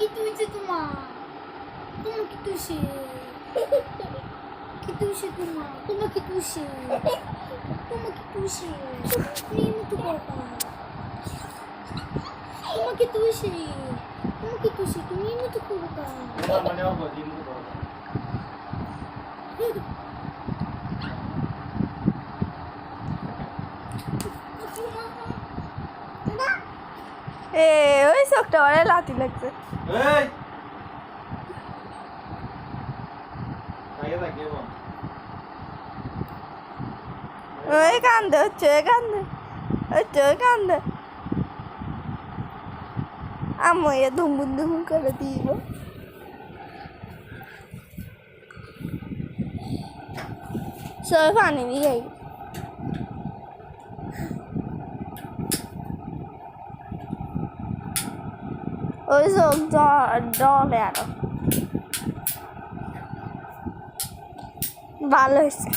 Gitu aja tuh mah. Kamu gitu sih. Gitu sih tuh mah. Kamu gitu sih. Kamu gitu sih. Ini tuh papa. Kamu gitu sih. Kamu gitu sih. Tuh ini tuh papa. Namanya apa? Dimu tuh. ওই চোখটা ওরে লাথি লাগছে এই আগে তাকিয়ে বল ওই কান্দে হচ্ছে ওই কান্দে আম্মু এ ধুমুন ধুমুন করে দিব সবাই পানি দিয়ে ওই চোখ জলে আরো ভালো হয়েছে